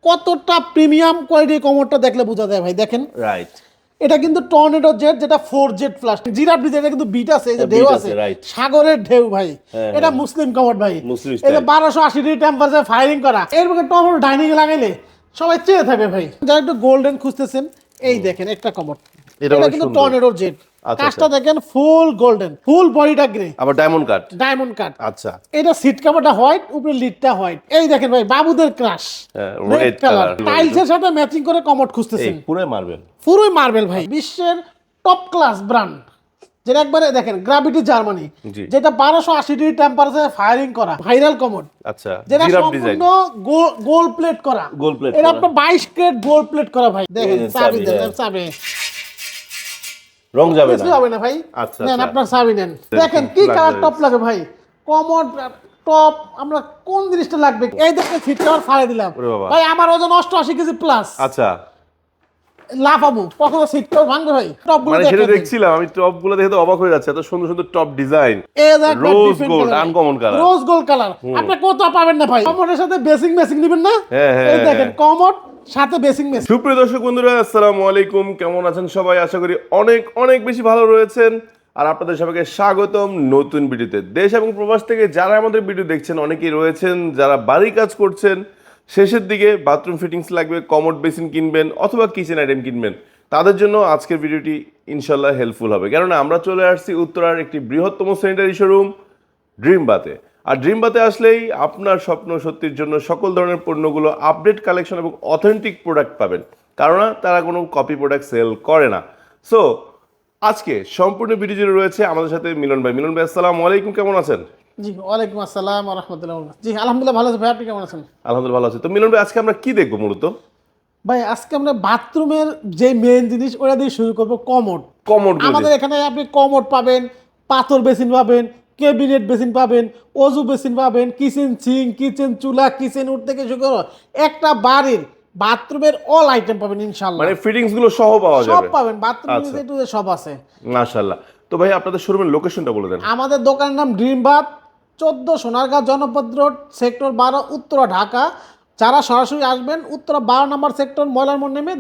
কতটা প্রিমিয়াম কোয়ালিটির কমোডটা দেখলে বোঝা যায় ভাই। দেখেন রাইট, এটা কিন্তু টর্নেডো জেট, যেটা 4 জেট ফ্লাশ জিরাফ ডিজাইন, এটা কিন্তু বিট আছে, এই যে ঢেউ বিট আছে, আছে, right. সাগরের ঢেউ ভাই। হ্যাঁ, এটা হ্যাঁ। মুসলিম কমোড ভাই, মুসলিম এই যে style। 1280 ডিগ্রি টেম্পারেচার ফায়ারিং করা। এর মধ্যে টর্নেডো ডাইনিং এ লাগাইলে সবাই চেয়ে থাকবে ভাই। যারা একটু গোল্ডেন খুঁজতেছেন, এই দেখেন একটা কমোড, এটা এটা অনেক কিন্তু সুন্দর। Tornado jet. আচ্ছা, কাজটা আচ্ছা। দেখেন ফুল গোল্ডেন, ফুল বডিটা গ্রে, আবার ডায়মন্ড কাট। Diamond cut. আচ্ছা, এটা সিট কাভারটা হোয়াইট, উপরে লিডটা হোয়াইট। এই দেখেন ভাই, বাবুদের ক্রাশ হ্যাঁ, রেড red কালার। color। টাইলসের সাথে ম্যাচিং করে কমোড এই খুঁজতেছেন, পুরো মারবেন। পুরোই মার্বেল ভাই। বিশ্বের টপ ক্লাস ব্র্যান্ড, যেটা একবারে দেখেন গ্র্যাভিটি জার্মানি, জি। যেটা 1280 ডিগ্রি টেম্পারেচারে ফায়ারিং করা ভাইরাল কমোড, আচ্ছা, যেটা জিরাফ ডিজাইন। সম্পূর্ণ গোল প্লেট করা। Gold plate এটা করা। আপনার 22 ক্যারেট গোল প্লেট করা ভাই। দেখেন এই যে চাবি চাবি, দেন, হ্যাঁ। চাবি রং যাবে কিছু না। হবে না ভাই। আচ্ছা, নেন আচ্ছা। আপনার চাবি নেন। দেখুন, দেখেন কি কালার luxurious। টপ লাগে ভাই, কমোড টপ। আমরা কোন জিনিসটা লাগবে, এই দেখেন সিট কভার ফাড়ে দিলাম ওরে বাবা। ভাই। আমার ওজন 88 কেজি প্লাস। আচ্ছা, লাফাবো কখনো, সিট কভার ভাঙবে ভাই। টপ গুলো মানে সেটা দেখেন, দেখছিলাম আমি, টপ গুলো দেখে তো অবাক হয়ে যাচ্ছে, এত সুন্দর সুন্দর টপ ডিজাইন। এই যে একটা রোজ different gold, color। Uncommon colour. Rose gold colour আপনি কোথাও পাবেন না ভাই। কমোডের সাথে বেসিং মেসিং দিবেন না, হ্যাঁ, হ্যাঁ, এই দেখেন হ্যাঁ। কমোড সাথে বেসিং মেসিং। সুপ্রিয় দর্শক বন্ধুরা, আসসালামু আলাইকুম। কেমন আছেন সবাই? আশা করি অনেক অনেক বেশি ভালো রয়েছেন। আর আপনাদের সবাইকে স্বাগতম নতুন ভিডিওতে। দেশ এবং প্রবাস থেকে যারা আমাদের ভিডিও দেখছেন, অনেকেই রয়েছেন যারা বাড়ির কাজ করছেন, শেষের দিকে বাথরুম ফিটিংস লাগবে, কমোড বেসিন কিনবেন অথবা কিচেন আইটেম কিনবেন, তাদের জন্য আজকের ভিডিওটি ইনশাল্লাহ হেল্পফুল হবে। কেননা আমরা চলে আসছি উত্তরার একটি বৃহত্তম স্যানিটারি শোরুম ড্রিম বাতে। আর ড্রিম বাতে আসলেই আপনার স্বপ্ন সত্যির জন্য সকল ধরনের পণ্যগুলো আপডেট কালেকশন এবং অথেন্টিক প্রোডাক্ট পাবেন, কারণ তারা কোনো কপি প্রোডাক্ট সেল করে না। সো আজকে সম্পূর্ণ ভিডিও জুড়ে রয়েছে আমাদের সাথে মিলন ভাই। মিলন ভাই, আসসালামু আলাইকুম, কেমন আছেন? জি ওয়ালাইকুম আসসালাম ওয়া রাহমাতুল্লাহ। জি আলহামদুলিল্লাহ ভালো আছি ভাই, আপনি কেমন আছেন? আলহামদুলিল্লাহ ভালো আছি। তো মিলন ভাই, আজকে আমরা কি দেখবো মূলত? ভাই আজকে আমরা বাথরুমের যে মেইন জিনিস ওটা দিয়ে শুরু করব, কমোড। কমোড। আমাদের এখানে আপনি কমোড পাবেন, পাথর বেসিন পাবেন, ক্যাবিনেট বেসিন পাবেন, অজু বেসিন পাবেন, কিচেন সিঙ্ক, কিচেন চুলা, কিচেন উড থেকে শুরু করে একটা বাড়ির বাথরুমের অল আইটেম পাবেন ইনশাআল্লাহ। মানে ফিটিংস গুলো সহ পাওয়া সব যাবে? পাবেন, বাথরুমের আচ্ছা। যে টু জেড সব আছে। মাশাআল্লাহ। তো ভাই আপনাদের শোরুমের লোকেশনটা বলে দেন। আমাদের দোকানের নাম ড্রিম বাথ, 14 সোনারগাঁও জনপদ রোড, সেক্টর 12, উত্তরা, ঢাকা। যারা সরাসরি আসবেন উত্তরা 12 নম্বর সেক্টর, ময়লার মোড় নেমে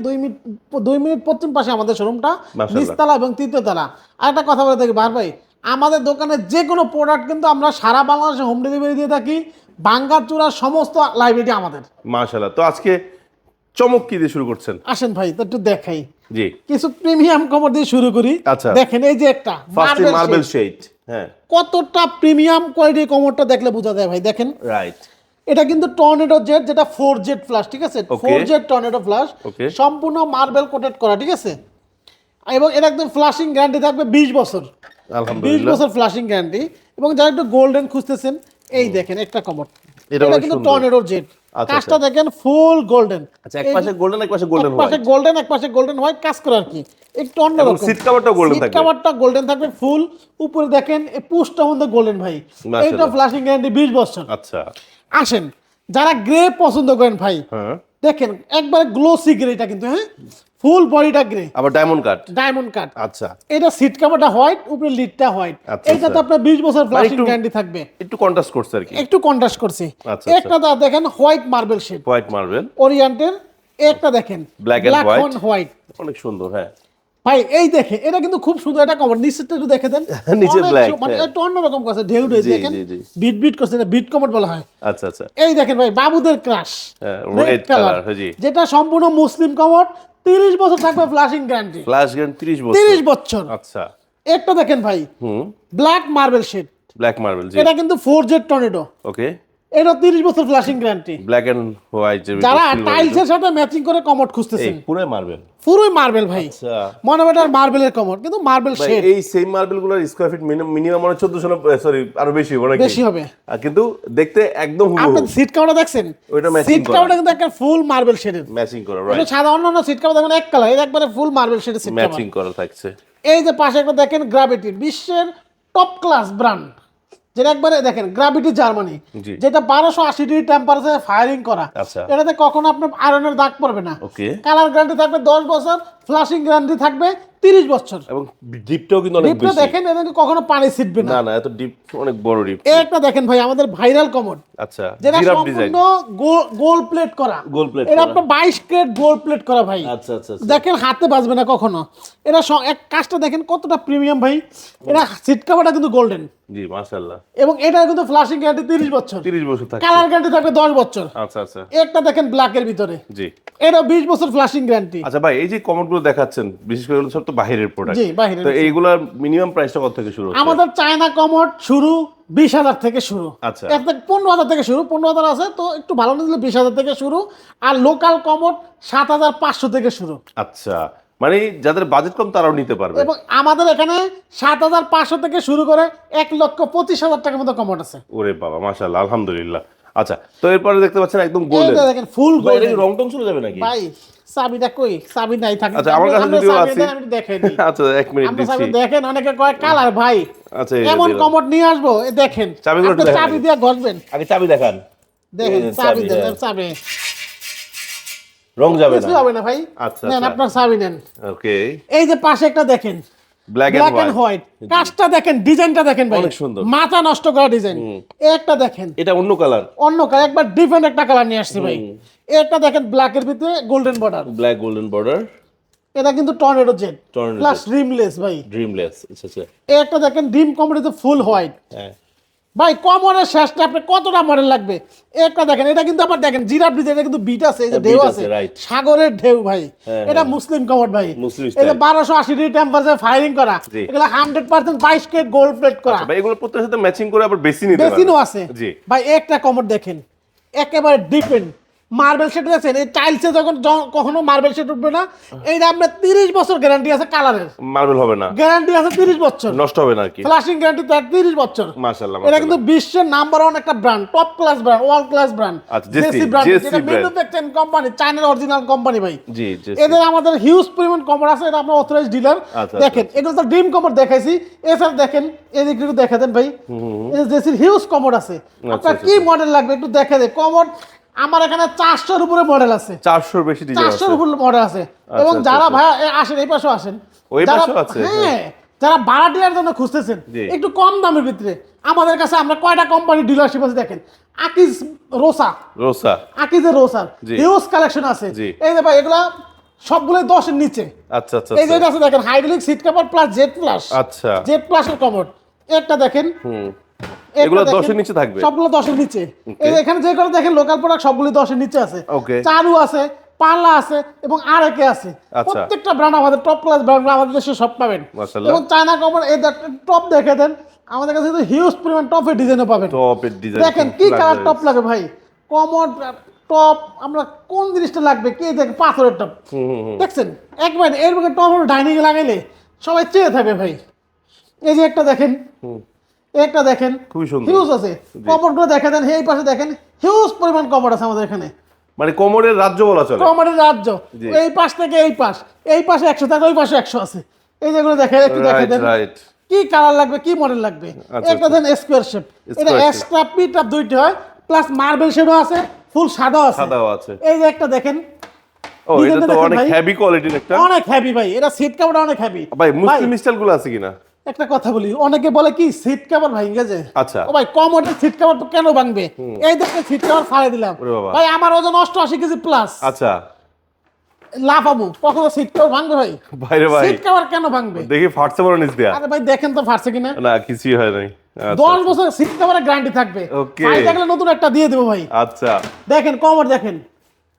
2 মিনিট পশ্চিম পাশে আমাদের শোরুমটা, মাশাআল্লাহ। নিচতলা এবং তৃতীয়তলা। আরেকটা কথা বলে থাকি বার ভাই, আমাদের দোকানে যে কোনো প্রোডাক্ট কিন্তু আমরা সারা বাংলাদেশে হোম ডেলিভারি দিয়ে থাকি। ভাঙ্গাচুরার সমস্ত লাইব্রেরি আমাদের। মাশাআল্লাহ। তো আজকে চমক কি দিয়ে শুরু করছেন? আসেন ভাই তো একটু দেখাই, জি। কিছু প্রিমিয়াম কভার দিয়ে শুরু করি। আচ্ছা। দেখেন এই যে একটা ফার্স্টে মার্বেল মার্বেল শেড। শেড। হ্যাঁ, কতটা প্রিমিয়াম কোয়ালিটির কভারটা দেখলে বোঝা যায় ভাই। দেখেন রাইট। এটা কিন্তু টর্নেডো জেট, যেটা 4 জেট ফ্লাশ, ঠিক আছে? Okay. 4 jet tornado flush, Okay. সম্পূর্ণ মার্বেল কোটেড করা, ঠিক আছে? এবং এটা একদম ফ্লাশিং গ্যারান্টি থাকবে 20 বছর। 20 আলহামদুলিল্লাহ। বছর ফ্লাশিং গ্যারান্টি। এবং যারা একটু গোল্ডেন খুঁজতেছেন, এই দেখেন একটা কমোড, এটা এটা অনেক কিন্তু সুন্দর। Tornado jet. আচ্ছা, কাজটা দেখেন ফুল গোল্ডেন। আচ্ছা, এক পাশে গোল্ডেন, এক পাশে গোল্ডেন এক পাশে হোয়াইট। গোল্ডেন, এক পাশে গোল্ডেন হোয়াইট কাজ করে আর কি, একটু অন্যরকম। সিট কভারটাও golden সিট থাকবে। কভারটা গোল্ডেন থাকবে ফুল। উপরে দেখেন এই পুশটা মধ্যে গোল্ডেন ভাই। মাশাআল্লাহ। এইটা ফ্লাশিং গ্যারান্টি 20 বছর। আচ্ছা। আসেন যারা গ্রে পছন্দ করেন ভাই, হ্যাঁ। দেখেন একবারে গ্লোসি গ্রে, এটা কিন্তু হ্যাঁ ফুল বডিটা গ্রে, আবার ডায়মন্ড কাট। Diamond cut. আচ্ছা। এটা সিট কভারটা হোয়াইট, উপরে লিডটা হোয়াইট। আচ্ছা, এটা তো আচ্ছা। আপনার 20 বছর ফ্লাশিং একটু- গ্যারান্টি থাকবে। একটু কন্ট্রাস্ট করছে আর কি। একটু কন্ট্রাস্ট করছি। আচ্ছা, একটা দা দেখেন white marble shade white marble. ওরিয়েন্টের, একটা দেখেন Black and white। হোয়াইট। অনেক সুন্দর। হ্যাঁ, ভাই এই দেখে এটা কিন্তু খুব সুন্দর, এটা কভার নিচেরটা একটু দেখে দেন। নিচে অনেক black, মানে হ্যাঁ। একটু অন্যরকম করছে, ঢেউ ঢেউ জি, দেখেন, জি, জি। বিট বিট করছে, এটা বিট কভার বলা হয়। আচ্ছা, আচ্ছা। এই দেখেন ভাই বাবুদের ক্রাশ হ্যাঁ, রেড red কালার, color, জি। যেটা সম্পূর্ণ মুসলিম কভার, 30 বছর থাকবে ফ্লাশিং গ্যারান্টি। ফ্ল্যাশ গ্যান 30 বছর। 30 বছর। আচ্ছা। একটা দেখেন ভাই হুম। Black marble shade, black marble. জি। এটা কিন্তু 4 জেট টর্নেডো, ওকে। এটা 30 বছর flushing guarantee. Black and white. যারা টাইলসের সাথে ম্যাচিং করে কমোড এই খুঁজতেছেন, পুরো মার্বেল। পুরোই মার্বেল ভাই। আচ্ছা। মনে হয় এটা মার্বেলের কমোড, কিন্তু মার্বেল ভাই, শেড এই সেম মার্বেল গুলোর স্কয়ার ফিট মিনিমাম মানে 1400, সরি আরো বেশি হবে নাকি? বেশি হবে। কিন্তু দেখতে একদম আপনি হুবহু সিট কভারটা দেখছেন, ওইটা matching সিট করা। কভারটা কিন্তু একটা ফুল মার্বেল শেডের। ম্যাচিং করা, এটা রাইট। সাদা অন্যান্য সিট কভার দেখেন এক কালার, এটা একবারে ফুল মার্বেল শেডের সিট কভার। ম্যাচিং করা থাকছে। এই যে পাশে একটা দেখেন গ্র্যাভিটি, বিশ্বের টপ ক্লাস ব্র্যান্ড, যেটা একবারে দেখেন গ্র্যাভিটি জার্মানি, জি। যেটা 1280 ডিগ্রি টেম্পারেচারে ফায়ারিং করা। আচ্ছা। এটাতে কখনো আপনার আয়রনের দাগ পড়বে না। ওকে। কালার গ্যারান্টি থাকবে 10 বছর, ফ্লাশিং গ্যারান্টি থাকবে 30 বছর। এবং ডিপটাও কিন্তু অনেক ডিপটা বেশি। দেখেন, এটা কিন্তু কখনো পানি ছিটবে না। না না, এত ডিপ, অনেক বড় ডিপ। একটা দেখেন ভাই আমাদের ভাইরাল কমোড, আচ্ছা, যেটা জিরাফ ডিজাইন, সম্পূর্ণ গোল প্লেট করা। গোল প্লেট এটা করা। আপনার 22 ক্যারেট গোল প্লেট করা ভাই। আচ্ছা আচ্ছা আচ্ছা। দেখেন হাতে বাজবে না কখনো। এটা এক কাজটা দেখেন কতটা প্রিমিয়াম ভাই। এটা সিট কভারটা কিন্তু গোল্ডেন। জি মাশাআল্লাহ। এবং এটা কিন্তু ফ্লাশিং গ্যারান্টি 30 বছর। 30 বছর থাকে। কালার গ্যারান্টি থাকবে 10 বছর। আচ্ছা আচ্ছা। একটা দেখেন ব্ল্যাকের ভিতরে, জি। এটা 20 বছর ফ্লাশিং গ্যারান্টি। আচ্ছা ভাই, এই যে কমেন্টগুলো দেখাচ্ছেন বিশেষ করে এগুলো সব তো বাইরের প্রোডাক্ট। জি, বাইরের। তো এইগুলার মিনিমাম প্রাইসটা কত থেকে শুরু হচ্ছে? আমাদের চায়না কমোড শুরু 20,000 থেকে শুরু। আচ্ছা। এর থেকে 15,000 থেকে শুরু, 15,000 আছে তো একটু ভালো নিলে 20,000 থেকে শুরু। আর লোকাল কমোড 7,500 থেকে শুরু। আচ্ছা, মানে যাদের বাজেট কম তারাও নিতে পারবে। এবং আমাদের এখানে 7,500 থেকে শুরু করে 1,25,000 টাকার মতো কমোড আছে। ওরে বাবা, মাশাআল্লাহ, আলহামদুলিল্লাহ। আচ্ছা, তো এরপরে দেখতে পাচ্ছেন একদম এইটা গোল্ডেন। দেখেন ফুল ভাই এটা গোল্ডেন। কি রং টং চলে যাবে নাকি? ভাই চাবিটা কই? চাবি নাই থাকে। আচ্ছা, আমার কাছে যদিও আছে। আমি দেখাই দিই। আচ্ছা, 1 মিনিট আপনি দিচ্ছি। চাবি দেখেন, অনেকে কয় কালার ভাই। আচ্ছা, এই যে এমন দিলাম। কমোড নিয়ে আসবো, এই দেখেন। চাবিগুলো আপনি একটু চাবি দেখান। দিয়ে ঘষবেন। আগে চাবি দেখান। দেখেন এই যে চাবি দেন, হ্যাঁ। চাবি। রং যাবে কিছু না। হবে না ভাই। আচ্ছা, নেন আচ্ছা। আপনার চাবি নেন। ওকে। এই যে পাশে একটা দেখেন, black black and and white. White. কাজটা দেখেন, ডিজাইনটা দেখেন ভাই, অনেক সুন্দর। মাথা নষ্ট করা ডিজাইন। একটা দেখেন এটা অন্য কালার। অন্য কালার, একবার ডিফারেন্ট একটা কালার নিয়ে আসছে ভাই। একটা দেখেন ব্ল্যাকের ভিতরে golden border. Black golden border. এটা কিন্তু tornado Z Tornado plus Jet। Rimless ভাই। ড্রিমলেস। আচ্ছা আচ্ছা। একটা দেখেন ডিম কমোডিতে ফুল হোয়াইট। হ্যাঁ। ভাই কমনের শেষটা আপনি কতটা মডেল লাগবে? একটা দেখেন, এটা কিন্তু আবার দেখেন জিরাফ ডিজাইন, এটা কিন্তু বিট আছে, এই যে হ্যাঁ, ঢেউ beat আছে, আছে, right। সাগরের ঢেউ ভাই। হ্যাঁ, এটা মুসলিম কমোড ভাই। মুসলিম এটা style। 1280 ডিগ্রি টেম্পারেচার ফায়ারিং করা। জি। এগুলা 100% 22 ক্যারেট গোল্ড প্লেট করা। ভাই এগুলো প্রত্যেকটার সাথে ম্যাচিং করে আবার বেশি নিতে পারবে। বেসিনও আছে জি। ভাই। একটা কমোড দেখেন, একেবারে ডিপেন্ড মার্বেল শেড আছে। এই টাইলসে যখন কখনো মার্বেল শেড উঠবে না। এইটা আপনার 30 বছর গ্যারান্টি আছে, কালারের মার্বেল হবে না, গ্যারান্টি আছে 30 বছর। নষ্ট হবে না আর কি। ফ্লাশিং গ্যারান্টি তার 30 বছর। মাশাআল্লাহ। এটা কিন্তু বিশ্বের নাম্বার 1 একটা brand, top class brand, world class brand. আচ্ছা, জেসি ব্র্যান্ড, জেসি যেটা ব্র্যান্ড। ম্যানুফ্যাকচারিং কোম্পানি, চায়নার অরিজিনাল কোম্পানি ভাই। জি জি। এদের আমাদের হিউজ পরিমাণ কমর আছে, এটা আপনার অথরাইজ ডিলার। আচ্ছা, দেখেন এগুলো তো ড্রিম কমর দেখাইছি। এছাড়া দেখেন এদিকে একটু দেখা দেন ভাই, এই জেসির হিউজ কমর আছে। আপনার আচ্ছা, কি মডেল লাগবে একটু দেখা দেয়। কমর আমার এখানে 400-র উপরে মডেল আছে। 400 বেশি ডিজাইন আছে। 400-র উপরে মডেল আছে। এবং আচ্ছা, যারা আচ্ছা। ভাই আসেন এই পাশেও আসেন, ওই যারা- পাশেও আছে, হ্যাঁ, যারা ভাড়া ডিলার জন্য খুঁজতেছেন জি। একটু কম দামের ভিতরে, আমাদের কাছে আমরা কয়টা কোম্পানি ডিলারশিপ আছে দেখেন। Akij Rosa, Rosa. আকিজের রোসার জি। হিউজ কালেকশন আছে। জি। এই যে ভাই এগুলা সবগুলোই 10-এর নিচে। আচ্ছা আচ্ছা এই যে আচ্ছা। এটা আছে দেখেন, hydraulic seat cover plus Z plus. আচ্ছা। জেড প্লাসের কমোড। একটা দেখেন, একটা এগুলো দেখেন, 10-এর নিচে থাকবে? সবগুলো 10-এর নিচে। এই যে এখানে যে করে দেখেন লোকাল প্রোডাক্ট সবগুলো 10-এর নিচে আছে। Okay। চারু আছে, পাল্লা আছে এবং আরেকে আছে। আচ্ছা। প্রত্যেকটা ব্র্যান্ড আমাদের টপ ক্লাস ব্র্যান্ড, আমাদের দেশে সব পাবেন। মাশাআল্লাহ। এবং চায়না কমোড এই টপ দেখে দেন, আমাদের কাছে কিন্তু হিউজ পরিমাণ টপের ডিজাইনও পাবেন। টপের ডিজাইন। দেখেন কি কালার টপ লাগে ভাই। কমোড টপ আমরা কোন জিনিসটা লাগবে কি দেখেন, পাথরের টপ দেখছেন একবার এর মধ্যে টপ ডাইনিং এ লাগাইলে সবাই চেয়ে থাকবে ভাই। এই যে একটা দেখেন, একটা দেখেন খুবই সুন্দর। হিউজ আছে। কমোডগুলো দেখা দেন, এই পাশে দেখেন হিউজ পরিমাণ কমোড আছে আমাদের এখানে। মানে কোমরের রাজ্য বলা চলে। কমোডের রাজ্য। জি। এই পাশ থেকে এই পাশ, এই পাশে 100 থাকে, ওই পাশে 100 আছে। এই যেগুলো দেখেন একটু দেখা রাইট দেন রাইট। কি কালার লাগবে, কি মডেল লাগবে। আচ্ছা, একটা দেন স্কোয়ার শেপ, এটা Square shape। এক্সট্রা পিট আপ দুইটা হয়, প্লাস মার্বেল শেডও আছে, ফুল সাদাও আছে। সাদাও আছে। এই যে একটা দেখেন, ও এটা ডিজাইনটা তো দেখেন অনেক ভাই। হেভি কোয়ালিটির একটা। অনেক হেভি ভাই। এটা সিট কভার অনেক হেভি ভাই মুসলিম স্টাইলগুলো আছে কিনা? একটা কথা বলি, অনেকে বলে কি সিট কভার ভাঙে যায়। আচ্ছা। ও ভাই কমোডের সিট কভার তো কেন ভাঙবে? এই দেখেন সিট কভার ফাড়ে দিলাম ওরে বাবা। ভাই, আমার ওজন 88 কেজি প্লাস। আচ্ছা। লাফাবো কখনো সিট কভার ভাঙবে ভাই? ভাইরে ভাই, সিট কভার কেন ভাঙবে? দেখি ফাটছে বড় নিচ দিয়া। আরে ভাই দেখেন তো ফাটছে কিনা। না কিছুই হয় নাই। আচ্ছা, 10 বছর সিট কভারের গ্যারান্টি থাকবে। Okay। ভাই দেখলে নতুন একটা দিয়ে দেবো ভাই। আচ্ছা। দেখেন কমোড দেখেন,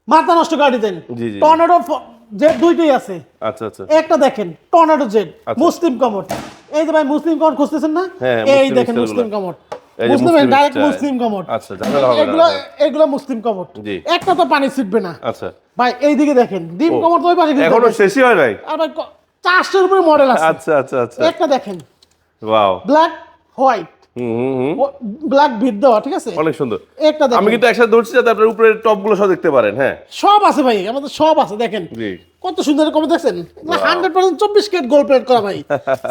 মাথা নষ্ট গাড়ি দেন। জি, জি। টর্নেডো জেড দুইটাই আছে। আচ্ছা আচ্ছা। একটা দেখেন টর্নেডো জেড আচ্ছা। মুসলিম কমোড। এই যে ভাই মুসলিম কমোড খুঁজতেছেন না, হ্যাঁ, এই মুসলিম দেখেন স্টাইলগুলো। মুসলিম কমোড। এই যে মুসলিম মুসলিম ডাইরেক্ট স্টাইল। মুসলিম কমোড। আচ্ছা, ঝামেলা হবে না। এগুলো এগুলো মুসলিম কমোড। জি। একটা তো পানি ছিটবে না আচ্ছা। ভাই। এইদিকে দেখেন ডিম কমোড তো ওই পাশে কিন্তু এখনো দেখেন। শেষই হয় নাই। আর ভাই 400-এর উপরে মডেল আছে। আচ্ছা আচ্ছা আচ্ছা। একটা দেখেন wow. Black white, black bit দেওয়া, ঠিক আছে। অনেক সুন্দর। একটা আমি দেখেন কিন্তু একসাথে ধরছি যাতে আপনার উপরে টপগুলো সব দেখতে পারেন। হ্যাঁ সব আছে ভাই, আমাদের সব আছে। দেখেন জি। কত সুন্দর কমে দেখছেন, 100% 24 ক্যারেট গোল্ড প্লেট করা ভাই।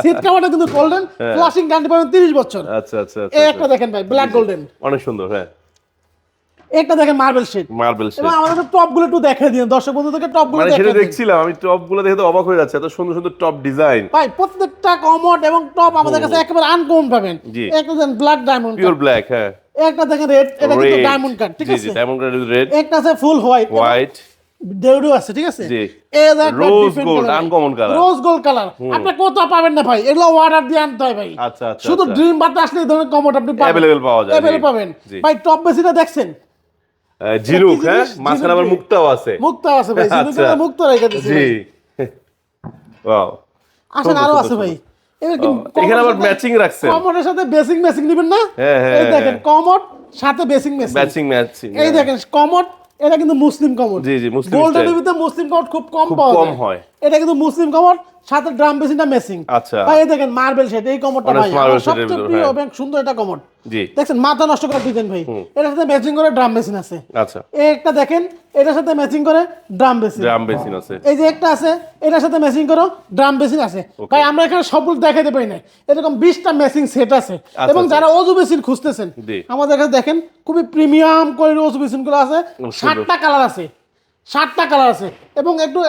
সিট কভারটা কিন্তু গোল্ডেন, ফ্লাশিং গ্যারান্টি পাবেন 30 বছর। আচ্ছা আচ্ছা এই আচ্ছা। একটা দেখেন ভাই ব্ল্যাক গোল্ডেন। অনেক সুন্দর। হ্যাঁ একটা দেখেন মার্বেল শেড মার্বেল শেড। এবং আমাদের টপ গুলো একটু দেখাই দিন দর্শক বন্ধুদেরকে টপ গুলো মানে সেটা দেখাই দিন। দেখছিলাম আমি, টপ গুলো দেখে তো অবাক হয়ে যাচ্ছে, এত সুন্দর সুন্দর টপ ডিজাইন। ভাই প্রত্যেকটা কমোড এবং টপ আমাদের কাছে একেবারে আনকমন পাবেন। জি। একটা দেখেন ব্ল্যাক ডায়মন্ড, পিওর ব্ল্যাক, হ্যাঁ। একটা দেখেন রেড, এটা কিন্তু Red, ডায়মন্ড কাট, ঠিক জি আছে। জি, ডায়মন্ড কাট রেড, একটা আছে ফুল হোয়াইট, হোয়াইট, দেউডু আছে, ঠিক আছে। জি। এই যে একটা Rose different gold, color, uncommon color। Rose gold colour আপনি কোথাও পাবেন না ভাই, এগুলো অর্ডার দিয়ে আনতে হয় ভাই। আচ্ছা আচ্ছা, শুধু ড্রিম বাতে আসলে এই ধরনের কমোড আপনি পাবেন, Available পাওয়া যায়, জি, Available পাবেন। জি। ভাই টপ বেসিটা দেখছেন, ঝিনুক, কি হ্যাঁ, জিনিস? মাঝখানে আবার ঝিনুক, মুক্তাও আছে। মুক্তা আছে ভাই, আচ্ছা। ঝিনুকের মুক্ত রেখে দিয়েছি জি, ভাই। ওয়াও। আসেন আরো আছে ভাই, এখানে আবার ম্যাচিং রাখছেন। কমোডের সাথে বেসিং ম্যাচিং দিবেন না? হ্যাঁ, হ্যাঁ, এই দেখেন হ্যাঁ। কমোড সাথে বেসিং ম্যাচিং, ম্যাচিং, এই দেখেন কমোড, এটা কিন্তু মুসলিম কমোড। জি, জি, মুসলিম গোল্ডের style। ভিতরে মুসলিম কমোড খুব কম খুব পাওয়া কম যায়, হয়। এটা কিন্তু মুসলিম কমোড সাথে ড্রাম বেসিনটা ম্যাচিং। আচ্ছা। ভাই এই দেখেন মার্বেল শেড, এই কমোডটা অনেক ভাই marble আমার shade এর সবচেয়ে ভিতর, প্রিয় হ্যাঁ। এবং সুন্দর এটা কমোড। জি, দেখছেন মাথা নষ্ট করে দিতেন ভাই, এটার সাথে ম্যাচিং করে ড্রাম বেসিন আছে। আচ্ছা। এই একটা দেখেন, এটার সাথে ম্যাচিং করে ড্রাম বেসিন। ড্রাম বেসিন আছে। এই যে একটা আছে, এটার সাথে ম্যাচিং করো ড্রাম বেসিন আছে। ভাই আমরা এখানে সবগুলো দেখাতে পারি না, এরকম 20টা ম্যাচিং সেট আছে। এবং আচ্ছা। যারা অজু বেসিন খুঁজতেছেন জি। আমাদের কাছে দেখেন খুবই প্রিমিয়াম কোয়ালিটির অজু বেসিন গুলো আছে, সুন্দর। 60টা কালার আছে, 60টা কালার আছে। এবং একটু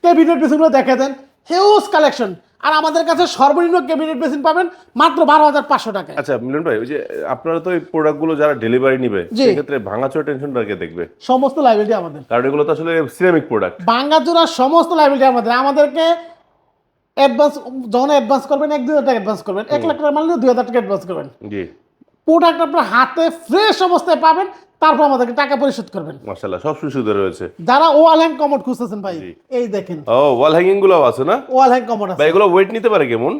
ক্যাবিনেট বেসিন গুলো দেখে দেন, হিউজ কালেকশন। আর আমাদের কাছে সর্বনিম্ন ক্যাবিনেট বেসিন পাবেন মাত্র 12,500 টাকায়। আচ্ছা মিলন ভাই, ওই যে আপনারা তো এই প্রোডাক্টগুলো যারা ডেলিভারি নিবে জি। সেক্ষেত্রে ভাঙাচোরা টেনশনটা কে দেখবে? সমস্ত লাইবিলিটি আমাদের, কারণ এগুলো তো আসলে সিরামিক প্রোডাক্ট। ভাঙ্গাচোরা সমস্ত লাইবিলিটি আমাদের। আমাদেরকে অ্যাডভান্স যখন অ্যাডভান্স করবেন 1-2 টাকা অ্যাডভান্স করবেন, 1 লাখ টাকা মারলে 2,000 টাকা অ্যাডভান্স করবেন। জি, প্রোডাক্ট আপনার হাতে ফ্রেশ অবস্থায় পাবেন, তারপর আমাদেরকে টাকা পরিশোধ করবেন। মাশাআল্লাহ, সব সুবিধা রয়েছে। যারা ওয়াল হ্যাং কমোড খুঁজতেছেন ভাই, এই দেখেন ও, ওয়াল হ্যাঙ্গিং গুলো আছে না ওয়াল হ্যাং কমোড আছে ভাই? এগুলো ওয়েট নিতে পারে কেমন?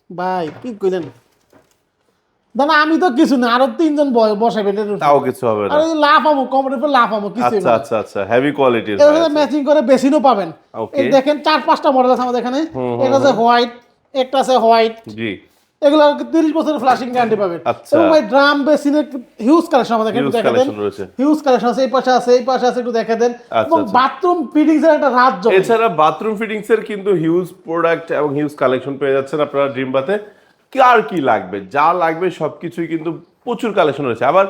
ভাই। কি কইলেন দাদা, আমি তো কিছু না, আরো 3 জন বসাবেন। তাও কিছু হবে না। আর এই লাভ আমো কমোডের উপর লাভ আমো কিছু আচ্ছা আচ্ছা আচ্ছা, হেভি কোয়ালিটির। এর সাথে ম্যাচিং করে বেসিনও পাবেন। Okay. এই দেখেন 4-5টা মডেল আছে আমাদের এখানে। এটা আছে হোয়াইট, একটা আছে হোয়াইট, জি, এগুলো 30 বছরের ফ্লাশিং গ্যারান্টি পাবেন। আচ্ছা। এবং ভাই ড্রাম বেসিনের হিউজ কালেকশন আমাদের এখানে Huge দেখা দেন, collection রয়েছে। হিউজ কালেকশন আছে, এই পাশে আছে, এই পাশে আছে, একটু দেখা দেন। আচ্ছা, এবং আচ্ছা। বাথরুম ফিটিংস এর একটা রাজ্য। এছাড়া বাথরুম ফিটিংস এর কিন্তু হিউজ প্রোডাক্ট এবং হিউজ কালেকশন পেয়ে যাচ্ছেন আপনারা ড্রিম বাথে। কি আর কি লাগবে, যা লাগবে সবকিছুই কিন্তু প্রচুর কালেকশন রয়েছে। আবার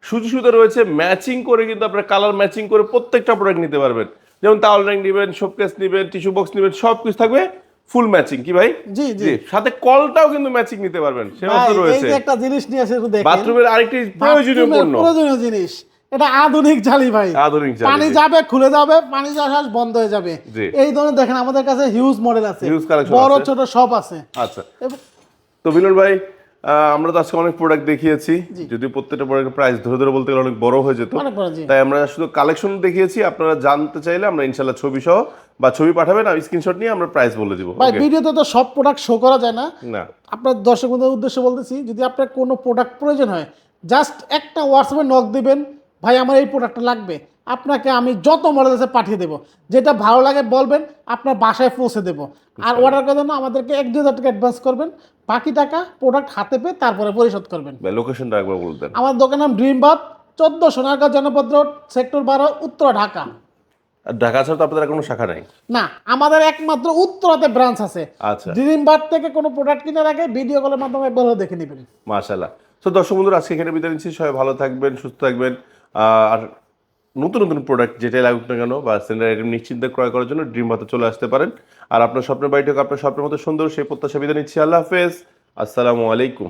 সুতি রয়েছে, ম্যাচিং করে কিন্তু আপনারা কালার ম্যাচিং করে প্রত্যেকটা প্রোডাক্ট নিতে পারবেন। যেমন টাওয়াল র্যাক নেবেন, শোকেস নেবেন, টিস্যু বক্স নেবেন, সবকিছু থাকবে ফুল ম্যাচিং। কি ভাই? জি জি সাথে কলটাও কিন্তু ম্যাচিং নিতে পারবেন, সেটা তো ভাই, এই রয়েছে। যে একটা জিনিস নিয়ে আসে একটু দেখেন, বাথরুমের আরেকটি প্রয়োজনীয় বাথরুমের পণ্য, প্রয়োজনীয় জিনিস, এটা আধুনিক জালি ভাই। আধুনিক জালি, পানি জি। যাবে খুলে যাবে, পানি যাওয়া বন্ধ হয়ে যাবে। জি। এই ধরনের দেখেন আমাদের কাছে হিউজ মডেল আছে, Huge collection বড় আছে। ছোট সব আছে। আচ্ছা, এবং তো মিলন ভাই, আমরা তো আজকে অনেক প্রোডাক্ট দেখিয়েছি, যদি প্রত্যেকটা প্রোডাক্টের প্রাইস ধরে ধরে বলতে গেলে অনেক বড় হয়ে যেত, অনেক বড়, জি। তাই আমরা শুধু কালেকশন দেখিয়েছি। আপনারা জানতে চাইলে আমরা ইনশাল্লাহ ছবি সহ বা ছবি পাঠাবেন, আর স্ক্রিনশট নিয়ে আমরা প্রাইস বলে দিব। ভাই Okay? ভিডিওতে তো সব প্রোডাক্ট শো করা যায় না, না, আপনার দর্শক বন্ধুদের উদ্দেশ্যে বলতেছি, যদি আপনার কোনো প্রোডাক্ট প্রয়োজন হয় জাস্ট একটা হোয়াটসঅ্যাপে নক দিবেন, ভাই আমার এই প্রোডাক্টটা লাগবে, আপনাকে আমি যত মডেল আছে পাঠিয়ে দেবো, যেটা ভালো লাগে বলবেন, আপনার বাসায় পৌঁছে দেবো। আর অর্ডার করার জন্য আমাদেরকে 1-2 হাজার টাকা অ্যাডভান্স করবেন, বাকি টাকা প্রোডাক্ট হাতে পেয়ে তারপরে পরিশোধ করবেন। ভাই লোকেশনটা একবার বলতেন। আমার দোকানের নাম ড্রিম বাথ, 14 সোনারগাঁও জনপদ রোড, সেক্টর 12, উত্তরা, ঢাকা। আর ঢাকা ছাড়া তো আপনাদের কোনো শাখা নাই? না, আমাদের একমাত্র উত্তরাতে ব্রাঞ্চ আছে। আচ্ছা, ড্রিম বাথ থেকে কোনো প্রোডাক্ট কেনার আগে ভিডিও কলের মাধ্যমে একবার হলে দেখে নেবেন। মাশাআল্লাহ। তো দর্শক বন্ধুরা, আজকে এখানে বিদায় নিচ্ছি। সবাই ভালো থাকবেন, সুস্থ থাকবেন। আর নতুন নতুন প্রোডাক্ট যেটাই লাগুক না কেন বা স্ট্যান্ডার্ড আইটেম নিশ্চিন্তে ক্রয় করার জন্য ড্রিম বাথে চলে আসতে পারেন। আর আপনার স্বপ্নের বাড়িটাকে আপনার স্বপ্নের মতো সুন্দর, সেই প্রত্যাশা বিদায় নিচ্ছি। আল্লাহ হাফেজ, আসসালামু আলাইকুম।